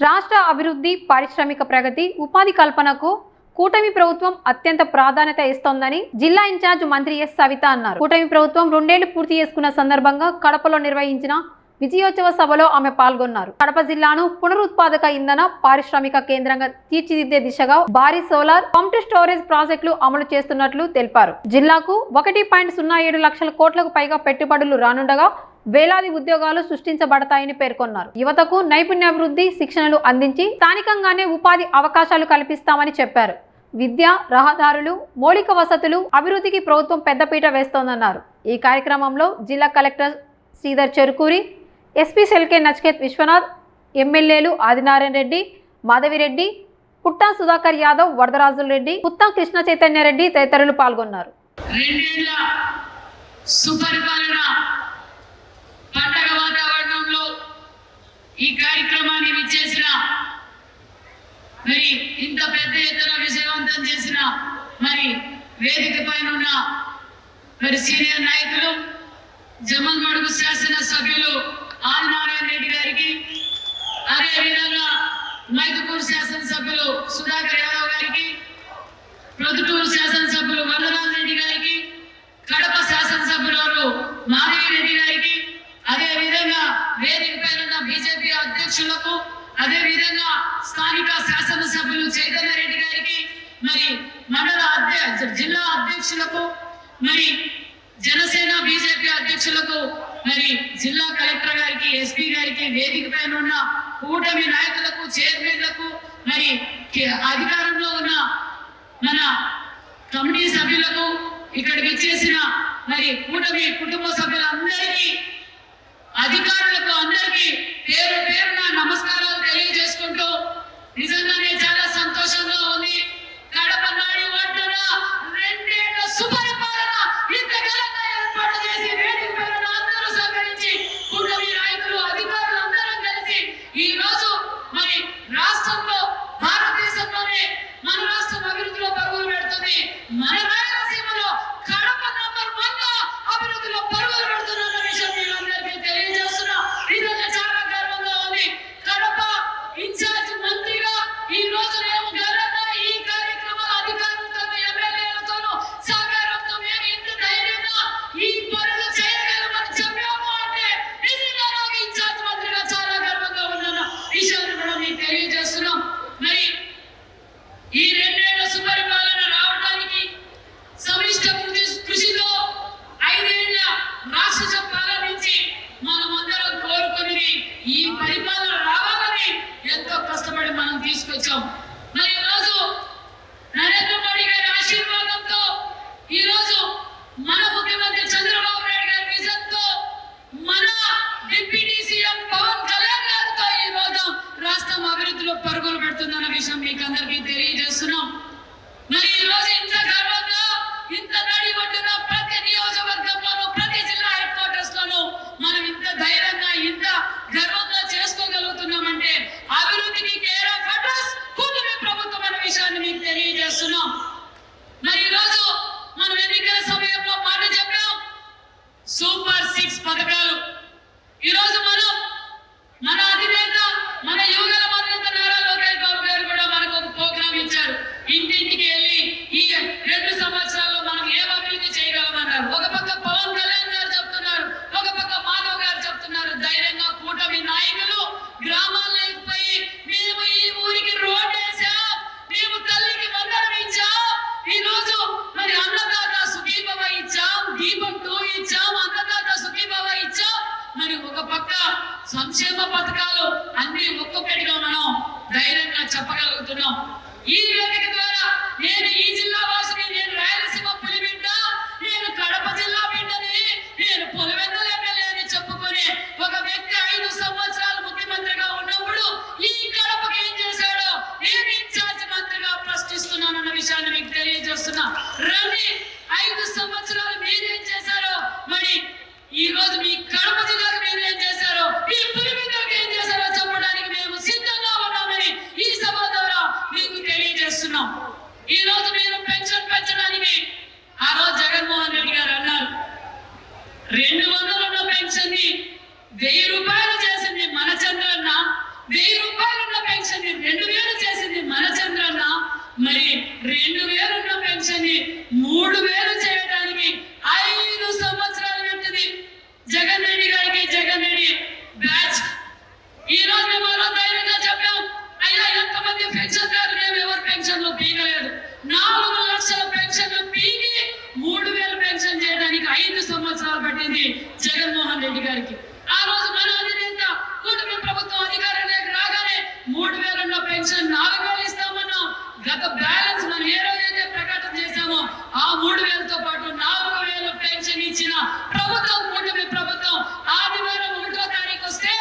రాష్ట్ర అభివృద్ధి, పారిశ్రామిక ప్రగతి, ఉపాధి కల్పనకు కూటమి ప్రభుత్వం అత్యంత ప్రాధాన్యత ఇస్తోందని జిల్లా ఇన్ఛార్జ్ మంత్రి ఎస్ సవిత అన్నారు. కూటమి ప్రభుత్వం 2 ఏళ్లు పూర్తి చేసుకున్న సందర్భంగా కడపలో నిర్వహించిన విజయోత్సవ సభలో ఆమె పాల్గొన్నారు. కడప జిల్లాను పునరుత్పాదక ఇంధన పారిశ్రామిక కేంద్రంగా తీర్చిదిద్దే దిశగా భారీ సోలార్ పంప్డ్ స్టోరేజ్ ప్రాజెక్టులు అమలు చేస్తున్నట్లు తెలిపారు. జిల్లాకు 1.07 లక్షల కోట్లకు పైగా పెట్టుబడులు రానుండగా వేలాది ఉద్యోగాలు సృష్టించబడతాయని పేర్కొన్నారు. యువతకు నైపుణ్యాభివృద్ధి శిక్షణలు అందించి స్థానికంగానే ఉపాధి అవకాశాలు కల్పిస్తామని చెప్పారు. విద్య, రహదారులు, మౌలిక వసతులు అభివృద్ధికి ప్రభుత్వం పెద్దపీట వేస్తోందన్నారు. ఈ కార్యక్రమంలో జిల్లా కలెక్టర్ శ్రీధర్ చెరుకూరి, ఎస్పీ సెల్కే నచికేత్ విశ్వనాథ్, ఎమ్మెల్యేలు ఆదినారాయణ రెడ్డి, మాధవిరెడ్డి, పుట్టా సుధాకర్ యాదవ్, వరదరాజుల రెడ్డి, పుత్తా కృష్ణ చైతన్య రెడ్డి తదితరులు పాల్గొన్నారు. పండగ వాతావరణంలో ఈ కార్యక్రమాన్ని విచ్చేసిన మరి ఇంత పెద్ద ఎత్తున విజయవంతం చేసిన మరి వేదిక పైన ఉన్న మరి సీనియర్ నాయకులు జమ్మలమడుగు శాసన సభ్యులు ఆదినారాయణ రెడ్డి గారికి, అదేవిధంగా మైదుకూరు శాసనసభ్యులు సుధాకర్ యాదవ్ గారికి, ప్రొద్దుటూరు శాసనసభ్యులు వరదరాజు రెడ్డి గారికి, కడప శాసనసభ్యులు మాధవిరెడ్డి గారికి, అదే విధంగా వేదిక పైన ఉన్న బీజేపీ అధ్యక్షులకు, అదే విధంగా స్థానిక శాసనసభ్యులు చైతన్య రెడ్డి గారికి, మరి మండల జిల్లా అధ్యక్షులకు, మరి జనసేన బీజేపీ అధ్యక్షులకు, మరి జిల్లా కలెక్టర్ గారికి, ఎస్పీ గారికి, వేదిక పైన ఉన్న కూటమి నాయకులకు, చైర్మన్లకు, మరి అధికారంలో ఉన్న మన కమిటీ సభ్యులకు, ఇక్కడికి వచ్చేసిన మరి కూటమి కుటుంబ సభ్యులందరికీ, అధికారులకు అందరికీ పేరు పేరున నమస్కారాలు తెలియజేసుకుంటూ నిజంగానే చాలా సంతోషంగా ఉంది. కడప నాడి ఒడ్డున 2 ఏళ్ల సుపరిపాలన ఇంతకాలంగా ఏర్పాటు చేసి వేదిక పైన అందరూ సహకరించి కూటమి నాయకులు, అధికారులు అందరం కలిసి ఈ రోజు మరి రాష్ట్రంలో, భారతదేశంలోనే మన రాష్ట్రం అభివృద్ధిలో పరుగులు పెడుతుంది. మన రాయలసీమలో కడప నంబర్ 1 గా అభివృద్ధిలో పరుగులు పెడుతున్న విషయం మీరందరికీ తెలియజేస్తున్నా. నిజంగా చాలా గర్వంగా ఉంది. కడప ఇన్ఛార్జ్ మంత్రిగా ఈ రోజు మేము గర్వంగా ఈ కార్యక్రమాల అధికారులతో, ఎమ్మెల్యేలతోనూ సహకారంతో మేము ఇంత ధైర్యంగా ఈ పనులు చేయగలమని చెప్పాము అంటే నిజంగా నాకు ఇన్ఛార్జ్ మంత్రిగా చాలా గర్వంగా ఉన్న విషయాన్ని కూడా మీకు తెలియజేస్తున్నాం. మరి ఈ 2 ఏళ్ల సుపరిపాలన రావడానికి సమిష్ట కృషితో 5 ఏళ్ల రాష్ట్ర పాలన నుంచి మనమందరం కోరుకుని ఈ పరిపాలన రావాలని ఎంతో కష్టపడి మనం తీసుకొచ్చాం. మరి ఈరోజు నరేంద్ర మోడీ గారి ఆశీర్వాదంతో, ఈరోజు మన ముఖ్యమంత్రి చంద్రబాబు నాయుడు గారి విజన్తో, మన డిప్యూటీ సీఎం పవన్ కళ్యాణ్ గారితో ఈ రోజు రాష్ట్రం అభివృద్ధిలో పరుగులు పెడుతుందన్న విషయం మీకు అందరికీ తెలియజేస్తున్నాం. మరి ఈ రోజు ఇంత గర్వంగా, ఇంత నడి ఒడ్డున ప్రతి నియోజకవర్గంలోనూ, ప్రతి జిల్లా హెడ్ క్వార్టర్స్ లోనూ మనం ఇంత ధైర్యంగా, ఇంత గర్వంగా చేసుకోగలుగుతున్నామంటే అభివృద్ధికి కేర్ ఆఫ్ అడ్రస్ కూటమి ప్రభుత్వం అనే విషయాన్ని మీకు తెలియజేస్తున్నాం. మరి ఈ రోజు మనం ఎన్నికల సమయంలో మాట చెప్పాం, సూపర్ 6 పథకాలు. ఈ రోజు మనం మన అధినేత, మన యువగల అధినేత నారా లోకేష్ బాబు గారు కూడా మనకు ఒక ప్రోగ్రామ్ ఇచ్చారు. ఇంటింటికి వెళ్ళి ఈ 2 సంవత్సరాల్లో మనం ఏం అభివృద్ధి చేయగలమన్నారు. ఒక పక్క పవన్ కళ్యాణ్ గారు చెప్తున్నారు, ఒక పక్క మాధవ్ గారు చెప్తున్నారు. ధైర్యంగా కూటమి నాయకులు గ్రామాల్లోకి పోయి మేము ఈ ఊరికి రోడ్ వేసాం, మేము తల్లికి వందనం ఇచ్చాం, ఈ రోజు మరి అన్నదాత సుఖీభవ ఇచ్చాం, దీపం 2 ఇచ్చాం, అన్నదాత సుఖీభవ ఇచ్చాం. మరి ఒక పక్క సంక్షేమ పథకాలు అన్ని ఒక్కొక్కటిగా మనం ధైర్యంగా చెప్పగలుగుతున్నాం. ఈ వేదిక ద్వారా నేను ఈ జిల్లా వాసిని, నేను రాయలసీమ పులిబిడ్డ, నేను కడప జిల్లా బిడ్డని, నేను పులివెందుల ఎమ్మెల్యే అని చెప్పుకునే ఒక వ్యక్తి 5 సంవత్సరాలు ముఖ్యమంత్రిగా ఉన్నప్పుడు ఈ కడపకి ఏం చేశాడో నేను ఇన్ఛార్జ్ మంత్రిగా ప్రశ్నిస్తున్నానన్న విషయాన్ని మీకు తెలియజేస్తున్నా. రండి, 5 సంవత్సరాలు మీరేం చేశారో, మరి ఈ రోజు మీ కడప జిల్లాకు మీరేం చేశారో, ఈ పులివెందులకు ఏం చేశారో చెప్పడానికి మేము సిద్ధంగా ఉన్నామని ఈ సభ ద్వారా మీకు తెలియజేస్తున్నాం. ఈ రోజు గత బ్యాలెన్స్ మనం ఏ రోజైతే ప్రకటన చేశామో ఆ 3,000తో పాటు 4,000 పెన్షన్ ఇచ్చిన ప్రభుత్వం కూటమి ప్రభుత్వం. ఆదివారం 1వ తారీఖు వస్తే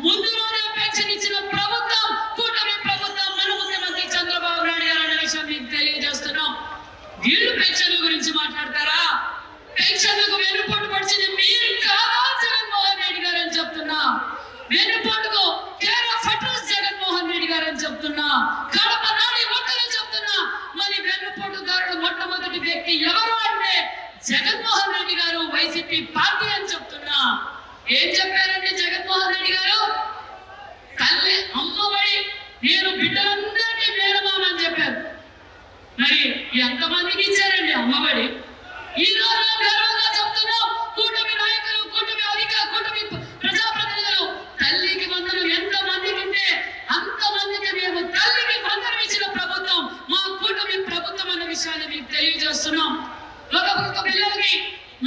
ముందు రోజే పెన్షన్ ఇచ్చిన ప్రభుత్వం కూటమి ప్రభుత్వం, మన ముఖ్యమంత్రి చంద్రబాబు నాయుడు గారు అనే విషయం మీకు తెలియజేస్తున్నాం. వీళ్ళు పెన్షన్ల గురించి మాట్లాడతారా? పెన్షన్లకు వెన్నుపోటు పడిచింది మీరు కాదా జగన్మోహన్ రెడ్డి గారు అని చెప్తున్నా. వెన్నుపోటుకు care of address Jaganmohan Reddy గారు అని చెప్తున్నా. కడప నాడి ఒక్కరని చెప్తున్నా. మరి వెన్నుపోటుదారుడు మొట్టమొదటి వ్యక్తి ఎవరు అంటే జగన్మోహన్ రెడ్డి గారు, వైసీపీ పార్టీ అని చెప్తున్నా. ఏం చెప్పారండి జగన్మోహన్ రెడ్డి గారు? తల్లి అమ్మఒడి నేను బిడ్డలందరికీ మేనమామ అని చెప్పారు. మరి ఎంతమందికి ఇచ్చారండి అమ్మఒడి? ఈ రోజు గర్వంగా చెప్తున్నాం. కూటమి నాయకులు, కూటమి కూటమి ప్రజాప్రతినిధులు తల్లికి వందనం ఎంత మందికి ఉంటే అంతమందికి మేము తల్లికి వందనం ఇచ్చిన ప్రభుత్వం మా కూటమి ప్రభుత్వం అన్న విషయాన్ని మీకు తెలియజేస్తున్నాం. ఒక పిల్లలకి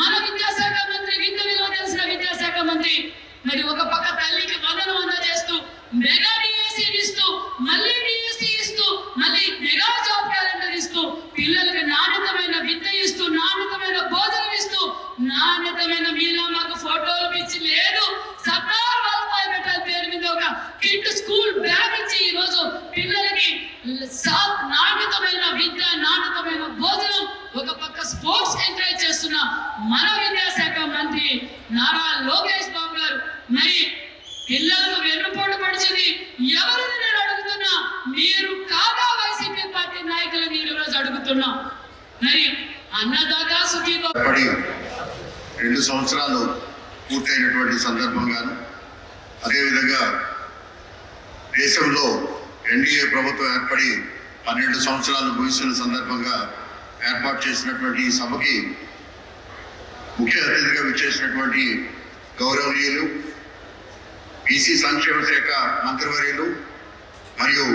మన విద్యాశాఖ మంత్రి, విద్య విలువ తెలిసిన విద్యాశాఖ మంత్రి మరి ఒక పక్క తల్లికి వందనం అందజేస్తూ మెగా డిఎస్సీ ఇస్తూ మళ్ళీ డిఎస్సీ ఇస్తూ మళ్ళీ మెగా జాబ్ క్యాలెండర్ ఇస్తూ పిల్లలకి నాణ్యతమైన విద్య ఇస్తూ నాణ్యతమైన భోజనం ఇస్తూ నాణ్యతమైన మీలా మాకు ఫోటోలు పిచ్చి లేదు. సర్దార్ వల్లభాయ్ పటేల్ పేరు మీద ఒక కిట్ స్కూల్ బ్యాగ్ ఇచ్చి ఈ రోజు పిల్లలకి నాణ్యతమైన విద్య నాణ్యతమైన భోజనం ఒక పక్క స్పోర్ట్స్ ఎంకరేజ్ చేస్తున్న మన విద్యాశాఖ మంత్రి నారా లోకేష్ బాబు గారు. మరి పిల్లలకు వెన్నుపోటు పడిచింది ఎవరిని నేను అడుగుతున్నా, మీరు కాదా వైసీపీ పార్టీ నాయకులను ఈ రోజు అడుగుతున్నా. మరి అన్నదాత సుఖీతో 2 సంవత్సరాలు పూర్తయినటువంటి సందర్భంగాను, అదేవిధంగా దేశంలో ఎన్డీఏ ప్రభుత్వం ఏర్పడి 12 సంవత్సరాలు ముగిసిన సందర్భంగా ఏర్పాటు చేసినటువంటి ఈ సభకి ముఖ్య అతిథిగా విచ్చేసినటువంటి గౌరవనీయులు బీసీ సంక్షేమ శాఖ మంత్రివర్యులు మరియు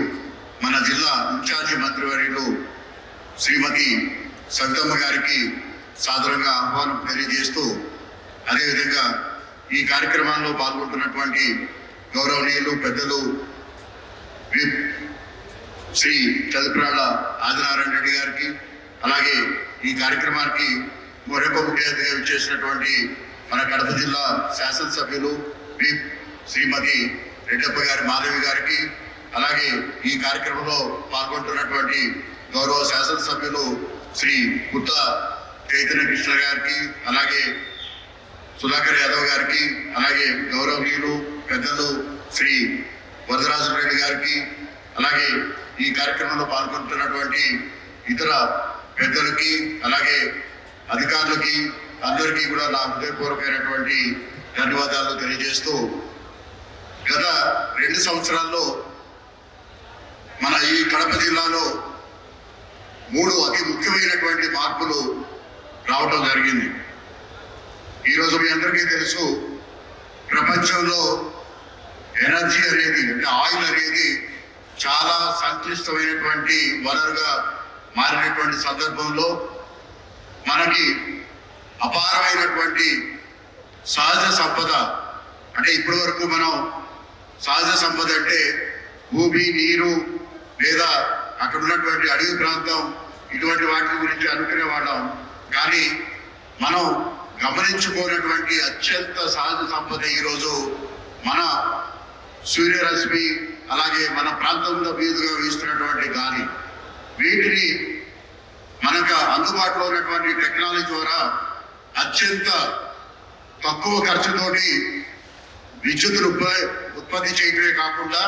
మన జిల్లా ఇన్ఛార్జి మంత్రివర్యులు శ్రీమతి సవితమ్మ గారికి సాదరంగా ఆహ్వానం తెలియజేస్తూ, అదేవిధంగా ఈ కార్యక్రమంలో పాల్గొంటున్నటువంటి గౌరవనీయులు పెద్దలు శ్రీ చదుపురాళ్ళ ఆదినారాయణ రెడ్డి గారికి, అలాగే ఈ కార్యక్రమానికి మరొక ముఖ్య అతిథిగా విచ్చేసినటువంటి మన కడప జిల్లా శాసనసభ్యులు శ్రీమతి రెడ్డప్ప గారి మాధవి గారికి, అలాగే ఈ కార్యక్రమంలో పాల్గొంటున్నటువంటి గౌరవ శాసనసభ్యులు శ్రీ గుత్త చైతన్య కృష్ణ గారికి, అలాగే సుధాకర్ యాదవ్ గారికి, అలాగే గౌరవనీయులు పెద్దలు శ్రీ వరదరాజు రెడ్డి గారికి, అలాగే ఈ కార్యక్రమంలో పాల్గొంటున్నటువంటి ఇతర పెద్దలకి, అలాగే అధికారులకి అందరికీ కూడా నా హృదయపూర్వకమైనటువంటి ధన్యవాదాలు తెలియజేస్తూ, గత 2 సంవత్సరాల్లో మన ఈ కడప జిల్లాలో 3 అతి ముఖ్యమైనటువంటి మార్పులు రావటం జరిగింది. ఈరోజు మీ అందరికీ తెలుసు, ప్రపంచంలో ఎనర్జీ అనేది అంటే ఆయిల్ అనేది చాలా సంక్లిష్టమైనటువంటి వనరుగా మారినటువంటి సందర్భంలో మనకి అపారమైనటువంటి సహజ సంపద, అంటే ఇప్పటి వరకు మనం సహజ సంపద అంటే భూమి, నీరు లేదా అక్కడ ఉన్నటువంటి అడవి ప్రాంతం ఇటువంటి వాటి గురించి అనుకునే వాళ్ళం. కానీ మనం గమనించుకోనటువంటి అత్యంత సహజ సంపద ఈరోజు మన సూర్యరశ్మి, అలాగే మన ప్రాంతంలో మీదుగా వీస్తున్నటువంటి గాలి. వీటిని మనకు అందుబాటులో ఉన్నటువంటి టెక్నాలజీ ద్వారా అత్యంత తక్కువ ఖర్చుతోటి విద్యుత్తును ఉత్పత్తి చేయడమే కాకుండా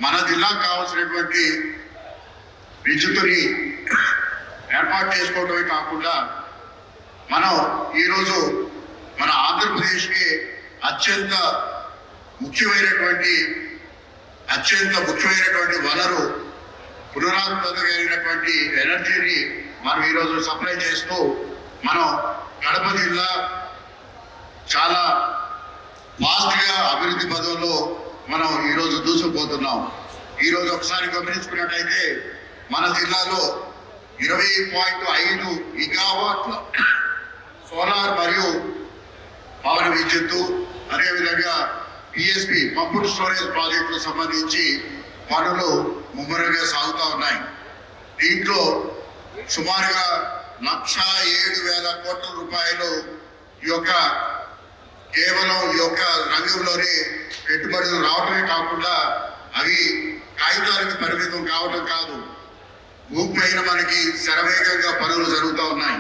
మన జిల్లాకు కావాల్సినటువంటి విద్యుత్తుని ఏర్పాటు చేసుకోవడమే కాకుండా మనం ఈరోజు మన ఆంధ్రప్రదేశ్కి అత్యంత ముఖ్యమైనటువంటి వనరు పునరుత్పత్తికైనటువంటి ఎనర్జీని మనం ఈరోజు సప్లై చేస్తూ మనం కడప జిల్లా చాలా ఫాస్ట్గా అభివృద్ధి పదంలో మనం ఈరోజు దూసుకుపోతున్నాం. ఈరోజు ఒకసారి గమనించుకున్నట్టయితే మన జిల్లాలో 20.5 గిగావాట్ల సోలార్ మరియు పవన్ విద్యుత్తు, అదేవిధంగా పిఎస్పి పంపుడ్ స్టోరేజ్ ప్రాజెక్టుకు సంబంధించి పనులు ముమ్మరంగా సాగుతూ ఉన్నాయి. దీంట్లో సుమారుగా 1,07,000 కోట్ల రూపాయలు ఈ యొక్క కేవలం ఈ యొక్క రంగంలోనే పెట్టుబడులు రావడమే కాకుండా అవి కాగితాలకు పరిమితం కావడం కాదు, భూమిపైన మనకి శరవేగంగా పనులు జరుగుతూ ఉన్నాయి.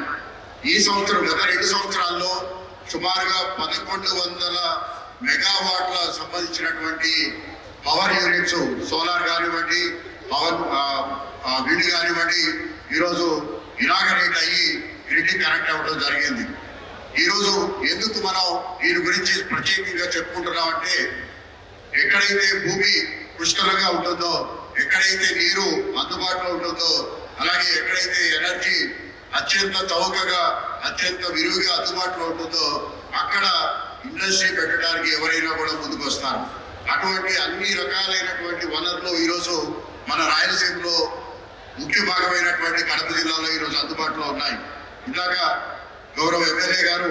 ఈ సంవత్సరం గత 2 సంవత్సరాల్లో సుమారుగా 1,100 మెగావాట్ల సంబంధించినటువంటి పవర్ యూనిట్స్, సోలార్ కానివ్వండి, పవర్ విండ్ కానివ్వండి, ఈరోజు ఇనాగరేట్ అయ్యి గ్రిడ్కి కనెక్ట్ అవ్వడం జరిగింది. ఈరోజు ఎందుకు మనం దీని గురించి ప్రత్యేకంగా చెప్పుకుంటున్నామంటే, ఎక్కడైతే భూమి పుష్కలంగా ఉంటుందో, ఎక్కడైతే నీరు అందుబాటులో ఉంటుందో, అలాగే ఎక్కడైతే ఎనర్జీ అత్యంత చౌకగా అత్యంత విరివిగా అందుబాటులో ఉంటుందో అక్కడ ఇండస్ట్రీ పెట్టడానికి ఎవరైనా కూడా ముందుకు వస్తారు. అటువంటి అన్ని రకాలైనటువంటి వనరులు ఈరోజు మన రాయలసీమలో ముఖ్య భాగమైనటువంటి కడప జిల్లాలో ఈరోజు అందుబాటులో ఉన్నాయి. ఇందాక గౌరవ ఎమ్మెల్యే గారు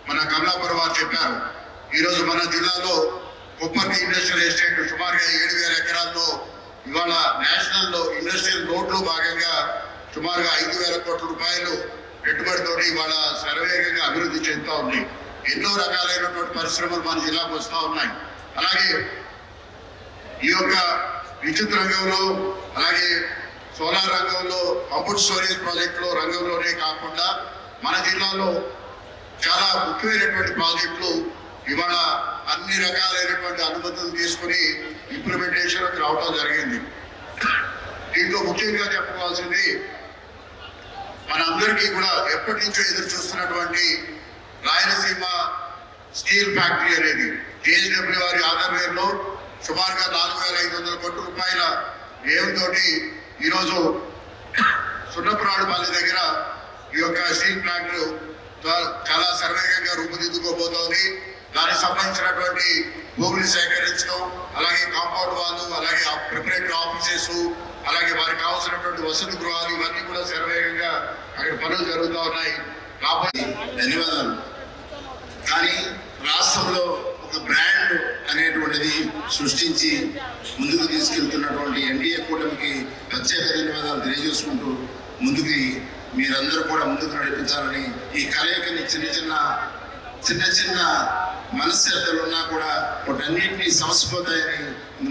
మన కమలాపురం వారు చెప్పారు, ఈరోజు మన జిల్లాలో కొప్పర్తి ఇండస్ట్రియల్ ఎస్టేట్ సుమారుగా 7,000 ఎకరాల్లో ఇవాళ నేషనల్ ఇండస్ట్రియల్ రోడ్లో భాగంగా సుమారుగా 5,000 కోట్ల రూపాయలు పెట్టుబడితో ఇవాళ శరవేగంగా అభివృద్ధి చెందుతూ ఉంది. ఎన్నో రకాలైనటువంటి పరిశ్రమలు మన జిల్లాకు వస్తూ ఉన్నాయి. అలాగే ఈ యొక్క విద్యుత్ రంగంలో, అలాగే సోలార్ రంగంలో, పంపుడ్ స్టోరేజ్ ప్రాజెక్టులో రంగంలోనే కాకుండా మన జిల్లాలో చాలా ముఖ్యమైనటువంటి ప్రాజెక్టులు ఇవాళ అన్ని రకాలైనటువంటి అనుమతులు తీసుకుని ఇంప్లిమెంటేషన్కి రావడం జరిగింది. దీంట్లో ముఖ్యంగా చెప్పుకోవాల్సింది, మనందరికీ కూడా ఎప్పటి నుంచో ఎదురు చూస్తున్నటువంటి రాయలసీమ స్టీల్ ఫ్యాక్టరీ అనేది జేఎస్డబ్ల్యూ వారి ఆధ్వర్యంలో సుమారుగా 4,500 కోట్ల రూపాయల వ్యయంతో ఈరోజు సున్నపురాడుపల్లి దగ్గర ఈ యొక్క స్టీల్ ప్లాంట్ చాలా సర్వేగంగా రూపుదిద్దుకోబోతోంది. దానికి సంబంధించినటువంటి భూమిని సేకరించడం, అలాగే కాంపౌండ్ వాళ్ళు, అలాగే ప్రిపరేటరీ ఆఫీసెస్, అలాగే వారికి కావాల్సినటువంటి వసతి గృహాలు, ఇవన్నీ కూడా శరవేగంగా అక్కడ పనులు జరుగుతూ ఉన్నాయి. కాబట్టి ధన్యవాదాలు. కానీ రాష్ట్రంలో ఒక బ్రాండ్ అనేటువంటిది సృష్టించి ముందుకు తీసుకెళ్తున్నటువంటి ఎన్డీఏ కూటమికి ప్రత్యేక ధన్యవాదాలు తెలియజేసుకుంటూ, ముందుకు మీరందరూ కూడా ముందుకు నడిపించాలని, ఈ కలయికని చిన్న చిన్న మనశ్శాతలు ఉన్నా కూడా వాటన్నింటినీ సమసిపోతాయని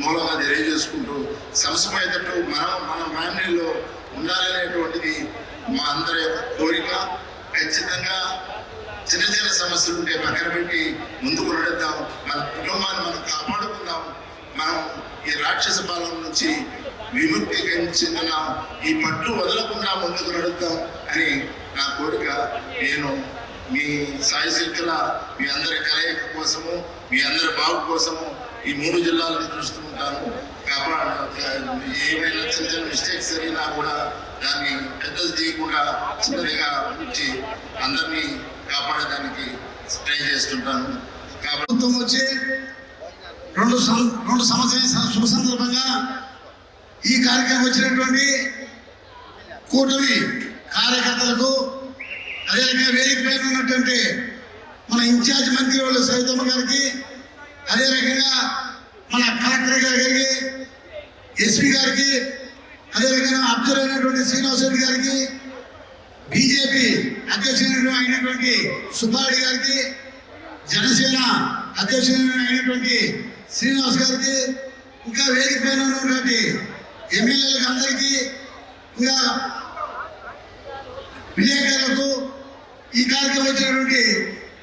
మూలంగా తెలియజేసుకుంటూ, సమసిపోయేటట్టు మన ఫ్యామిలీలో ఉండాలనేటువంటిది మా అందరి యొక్క కోరిక. ఖచ్చితంగా చిన్న సమస్యలు ఉంటే పక్కన పెట్టి ముందుకు నడుద్దాం, మన కుటుంబాన్ని మనం కాపాడుకుందాం, మనం ఈ రాక్షస పాలన నుంచి విముక్తి చెందిన ఈ పట్టు వదలకుండా ముందుకు నడుద్దాం అని నా కోరిక. నేను మీ సాయశక్తుల మీ అందరి కలయిక కోసము, మీ అందరి బాగు కోసము ఈ 3 జిల్లాలను చూస్తూ ఉంటాను. ఏమైనా చిన్న మిస్టేక్స్ జరిగినా కూడా దాన్ని పెద్దది చేయకుండా చిన్నదిగా ఉంచి అందరినీ కాపాడడానికి ట్రై చేస్తుంటాను. కాబట్టి వచ్చి 2 సంవత్సరాల శుభ సందర్భంగా ఈ కార్యక్రమం వచ్చినటువంటి కూటమి కార్యకర్తలకు, అదేవిధంగా వేదిక పైన ఉన్నటువంటి మన ఇన్ఛార్జ్ మంత్రి వాళ్ళు సవితమ్మ గారికి, అదే రకంగా మన కలెక్టర్ గారికి, ఎస్పీ గారికి, అదే రకంగా అబ్జర్వ్ అయినటువంటి శ్రీనివాస్ రెడ్డి గారికి, బీజేపీ అధ్యక్షుడు అయినటువంటి సుబ్బారెడ్డి గారికి, జనసేన అధ్యక్షుడు అయినటువంటి శ్రీనివాస్ గారికి, ఇంకా వేదిక పైన ఉన్నటువంటి ఎమ్మెల్యేలకు అందరికీ, ఇంకా విలేకరులకు, ఈ కార్యక్రమం వచ్చినటువంటి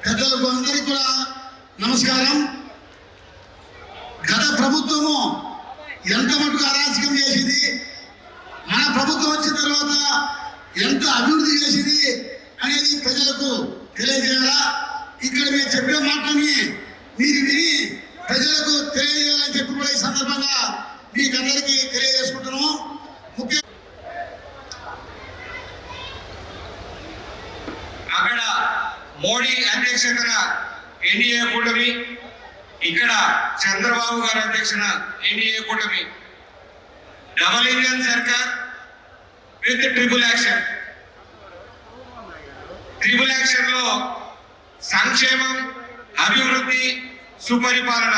పెద్దలకు అందరికీ కూడా నమస్కారం. గత ప్రభుత్వము ఎంత మటుకు అరాచకం చేసింది, మన ప్రభుత్వం వచ్చిన తర్వాత ఎంత అభివృద్ధి చేసింది అనేది ప్రజలకు తెలియజేయాలా. ఇక్కడ మీరు చెప్పే మాటని మీరు విని ప్రజలకు తెలియజేయాలని చెప్పి కూడా ఈ సందర్భంగా మీకు అందరికీ తెలియజేసుకుంటున్నాము. ముఖ్య అక్కడ మోడీ అధ్యక్షతన ఎన్డీఏ కూటమి, ఇక్కడ చంద్రబాబు గారి అధ్యక్షన ఎన్డీఏ కూటమి, డబుల్ ఇంజన్ సర్కార్ with triple action. Triple action లో సంక్షేమం, అభివృద్ధి, సుపరిపాలన,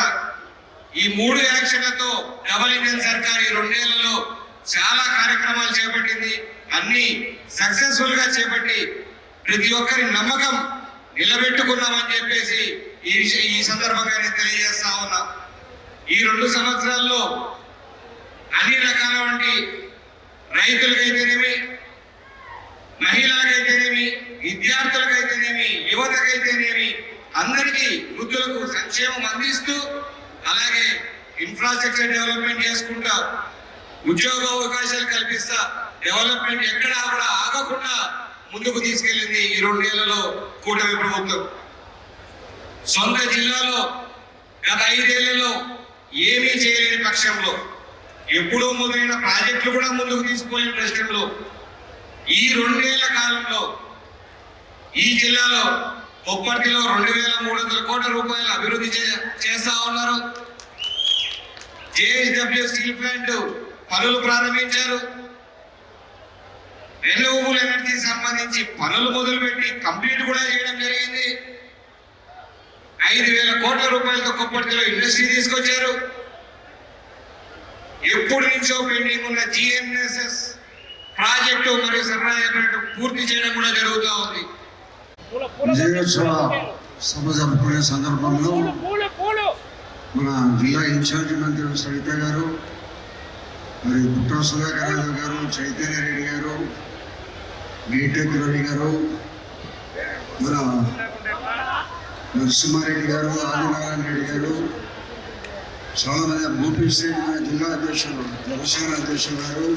ఈ 3 యాక్షన్లతో డబుల్ ఇంజన్ సర్కార్ ఈ 2 ఏళ్లలో చాలా కార్యక్రమాలు చేపట్టింది. అన్ని సక్సెస్ఫుల్ గా చేపట్టి ప్రతి ఒక్కరి నమ్మకం నిలబెట్టుకున్నామని చెప్పేసి ఈ సందర్భంగా నేను తెలియజేస్తా ఉన్నా. ఈ 2 సంవత్సరాల్లో అన్ని రకాల వంటి రైతులకైతేనేమి, మహిళలకైతేనేమి, విద్యార్థులకైతేనేమి, యువతకైతేనేమి అందరికీ వృద్ధులకు సంక్షేమం అందిస్తూ అలాగే ఇన్ఫ్రాస్ట్రక్చర్ డెవలప్మెంట్ చేసుకుంటా ఉద్యోగ అవకాశాలు కల్పిస్తా డెవలప్మెంట్ ఎక్కడా కూడా ఆగకుండా ముందుకు తీసుకెళ్ళింది ఈ 2 ఏళ్లలో కూటమి ప్రభుత్వం. సొంత జిల్లాలో గత 5 ఏళ్లలో ఏమీ చేయలేని పక్షంలో, ఎప్పుడూ మొదలైన ప్రాజెక్టులు కూడా ముందుకు తీసుకోలేని పక్షంలో ఈ 2 ఏళ్ల కాలంలో ఈ జిల్లాలో కొప్పర్తిలో 2300 కోట్ల రూపాయలు అభివృద్ధి చేస్తా ఉన్నారు. JSW స్టీల్ ప్లాంట్ పనులు ప్రారంభించారు. రెన్యూవబుల్ ఎనర్జీ సంబంధించి పనులు మొదలుపెట్టి కంప్లీట్ కూడా చేయడం జరిగింది. 5000 కోట్ల రూపాయలతో కొప్పర్తిలో ఇండస్ట్రీ తీసుకొచ్చారు. ఎప్పటి నుంచో పెండింగ్ ఉన్న GNSS ప్రాజెక్టు మరియు సరఫరా పూర్తి చేయడం కూడా జరుగుతూ ఉంది. విజయోత్సవ సభ జరుపుకునే సందర్భంలో మన జిల్లా ఇన్ఛార్జి మంత్రి సవిత గారు, మరి పుట్ట సుధాకర్ యాదవ్ గారు, చైతన్య రెడ్డి గారు, బీటెక్ రవి గారు, మన నరసింహారెడ్డి గారు, ఆదినారాయణ రెడ్డి గారు, చాలా మంది భూపీ శ్రేణి జిల్లా అధ్యక్షులు జనసేన అధ్యక్షులు గారు,